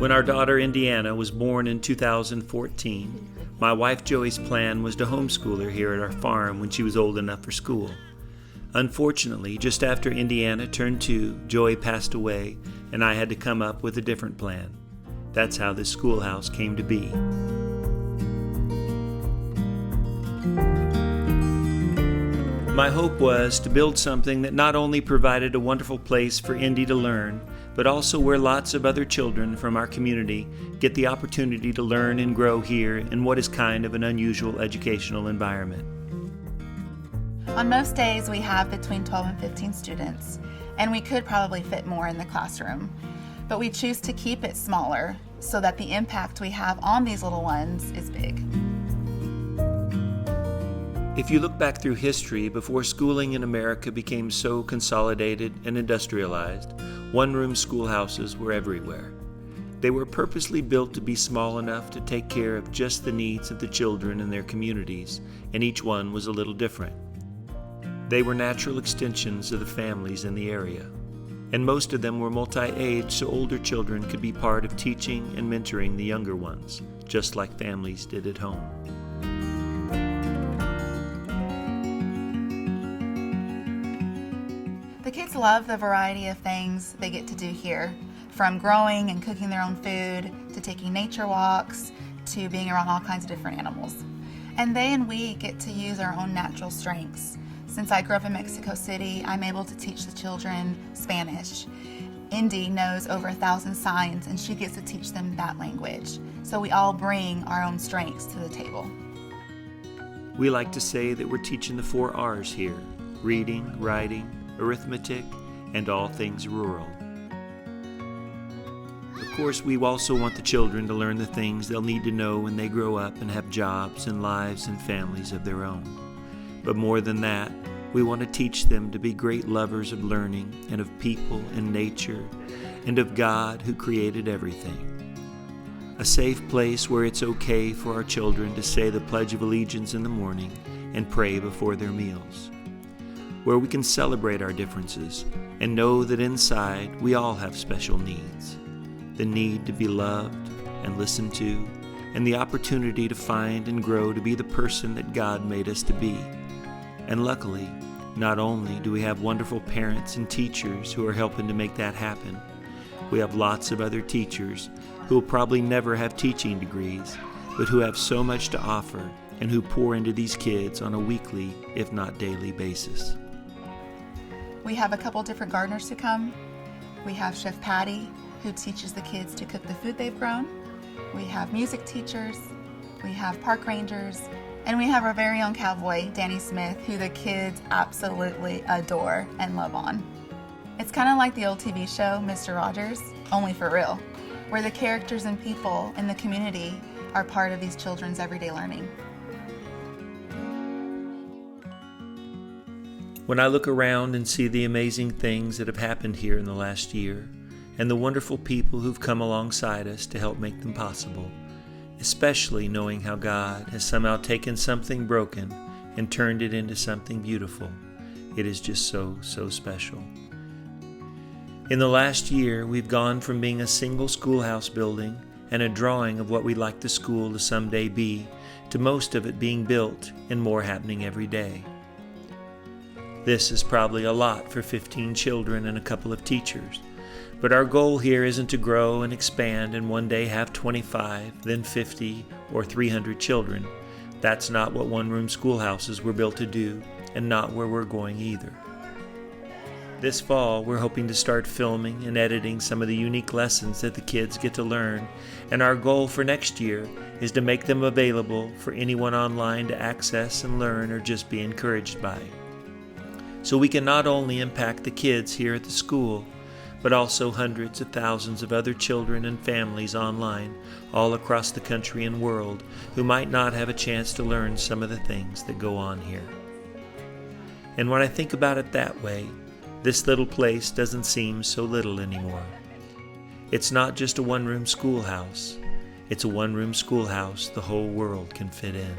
When our daughter Indiana was born in 2014, my wife Joey's plan was to homeschool her here at our farm when she was old enough for school. Unfortunately, just after Indiana turned 2, Joey passed away, and I had to come up with a different plan. That's how this schoolhouse came to be. My hope was to build something that not only provided a wonderful place for Indy to learn, but also where lots of other children from our community get the opportunity to learn and grow here in what is kind of an unusual educational environment. On most days we have between 12 and 15 students, and we could probably fit more in the classroom, but we choose to keep it smaller so that the impact we have on these little ones is big. If you look back through history, before schooling in America became so consolidated and industrialized, one-room schoolhouses were everywhere. They were purposely built to be small enough to take care of just the needs of the children in their communities, and each one was a little different. They were natural extensions of the families in the area, and most of them were multi-age, so older children could be part of teaching and mentoring the younger ones, just like families did at home. The kids love the variety of things they get to do here, from growing and cooking their own food, to taking nature walks, to being around all kinds of different animals. And they and we get to use our own natural strengths. Since I grew up in Mexico City, I'm able to teach the children Spanish. Indy knows over 1,000 signs, and she gets to teach them that language. So we all bring our own strengths to the table. We like to say that we're teaching the 4 R's here: reading, writing, arithmetic, and all things rural. Of course, we also want the children to learn the things they'll need to know when they grow up and have jobs and lives and families of their own. But more than that, we want to teach them to be great lovers of learning and of people and nature and of God who created everything. A safe place where it's okay for our children to say the Pledge of Allegiance in the morning and pray before their meals. Where we can celebrate our differences and know that inside we all have special needs. The need to be loved and listened to, and the opportunity to find and grow to be the person that God made us to be. And luckily, not only do we have wonderful parents and teachers who are helping to make that happen, we have lots of other teachers who will probably never have teaching degrees, but who have so much to offer and who pour into these kids on a weekly, if not daily basis. We have a couple different gardeners who come. We have Chef Patty, who teaches the kids to cook the food they've grown. We have music teachers. We have park rangers. And we have our very own cowboy, Danny Smith, who the kids absolutely adore and love on. It's kind of like the old TV show, Mr. Rogers, only for real, where the characters and people in the community are part of these children's everyday learning. When I look around and see the amazing things that have happened here in the last year, and the wonderful people who've come alongside us to help make them possible, especially knowing how God has somehow taken something broken and turned it into something beautiful, it is just so special. In the last year, we've gone from being a single schoolhouse building and a drawing of what we'd like the school to someday be, to most of it being built and more happening every day. This is probably a lot for 15 children and a couple of teachers, but our goal here isn't to grow and expand and one day have 25, then 50, or 300 children. That's not what one-room schoolhouses were built to do, and not where we're going either. This fall, we're hoping to start filming and editing some of the unique lessons that the kids get to learn, and our goal for next year is to make them available for anyone online to access and learn or just be encouraged by. So we can not only impact the kids here at the school, but also hundreds of thousands of other children and families online all across the country and world who might not have a chance to learn some of the things that go on here. And when I think about it that way, this little place doesn't seem so little anymore. It's not just a one-room schoolhouse. It's a one-room schoolhouse the whole world can fit in.